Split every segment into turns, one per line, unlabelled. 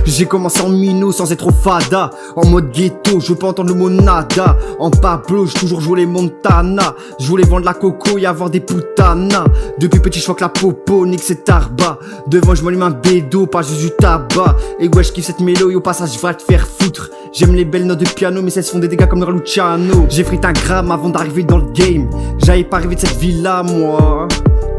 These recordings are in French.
J'ai commencé en minot sans être au fada. En mode ghetto, je veux pas entendre le mot nada. En Pablo, j'ai toujours joué les Montana. Je voulais vendre la coco et avoir des putanas. Depuis petit, je vois que la popo nique ses tarba. Devant, je m'allume un bédo, pas juste du tabac. Et ouais, je kiffe cette mélo et au passage, va te faire foutre. J'aime les belles notes de piano, mais celles font des dégâts comme dans Luciano. J'ai frité un gramme avant d'arriver dans le game. J'avais pas rêvé de cette vie-là, moi.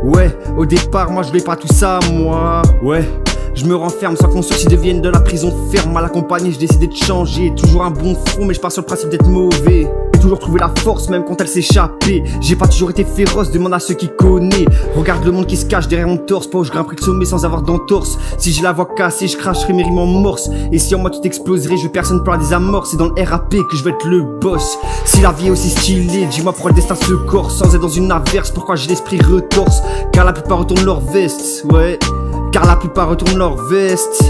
Ouais, au départ, moi je voulais pas tout ça, moi. Ouais. Je me renferme sans qu'on sorte, devienne de la prison ferme. Mal accompagné, j'ai décidé de changer. Toujours un bon fond, mais je pars sur le principe d'être mauvais. J'ai toujours trouvé la force, même quand elle s'échappait. J'ai pas toujours été féroce, demande à ceux qui connaissent. Regarde le monde qui se cache derrière mon torse. Pas où je grimperai le sommet sans avoir d'entorse. Si j'ai la voix cassée, je cracherai mes rimes en morse. Et si en moi tout exploserait, je veux personne pour la désamorce. C'est dans le RAP que je veux être le boss. Si la vie est aussi stylée, dis-moi pourquoi le destin se corse. Sans être dans une averse, pourquoi j'ai l'esprit retorse. Car la plupart retournent leur veste, ouais. Car la plupart retournent leur veste.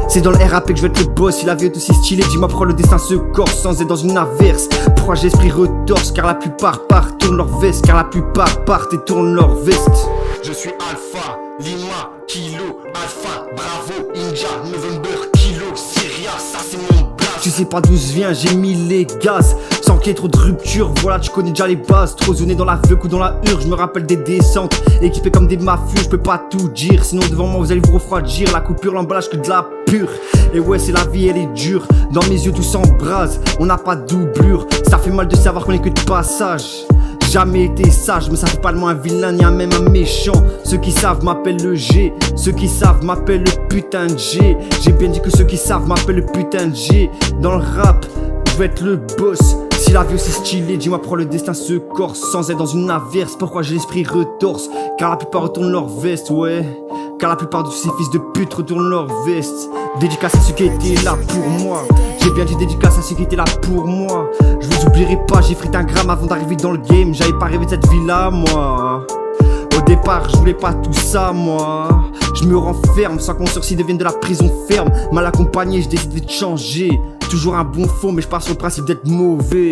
C'est dans le RAP que je veux être le boss. Si la vie est aussi stylée, dis-moi pourquoi le destin se corse sans être dans une averse. Pourquoi j'ai l'esprit retorse. Car la plupart partent, tournent leur veste. Car la plupart partent et tournent leur veste.
Je suis Alpha, Lima, Kilo, Alpha, Bravo, India, November, Kilo, Syria, ça c'est mon blast.
Tu sais pas d'où je viens, j'ai mis les gaz. Sans qu'il y ait trop de rupture, voilà tu connais déjà les bases. Trop zoné dans la veuve ou dans la hurle, je me rappelle des descentes. Équipés comme des mafieux, je peux pas tout dire. Sinon devant moi vous allez vous refroidir. La coupure, l'emballage que de la pure. Et ouais c'est la vie elle est dure. Dans mes yeux tout s'embrase, on n'a pas de doublure. Ça fait mal de savoir qu'on est que de passage. Jamais été sage, mais ça fait pas de moi un vilain ni un même un méchant. Ceux qui savent m'appellent le G, ceux qui savent m'appellent le putain de G. J'ai bien dit que ceux qui savent m'appellent le putain de G. Dans le rap, je veux être le boss. Si la vie aussi stylée, dis-moi pourquoi le destin se corse. Sans être dans une averse, pourquoi j'ai l'esprit retorse. Car la plupart retournent leur veste, ouais. Car la plupart de ces fils de pute retournent leur veste. Dédicace à ceux qui étaient là pour moi. J'ai bien dit dédicace à ceux qui étaient là pour moi. Je vous oublierai pas, j'ai frité un gramme avant d'arriver dans le game. J'avais pas rêvé de cette vie-là, moi. Au départ, je voulais pas tout ça, moi. Je me renferme sans qu'on sursis devienne de la prison ferme. Mal accompagné, j'ai décidé de changer. Toujours un bon fond, mais je pars sur le principe d'être mauvais.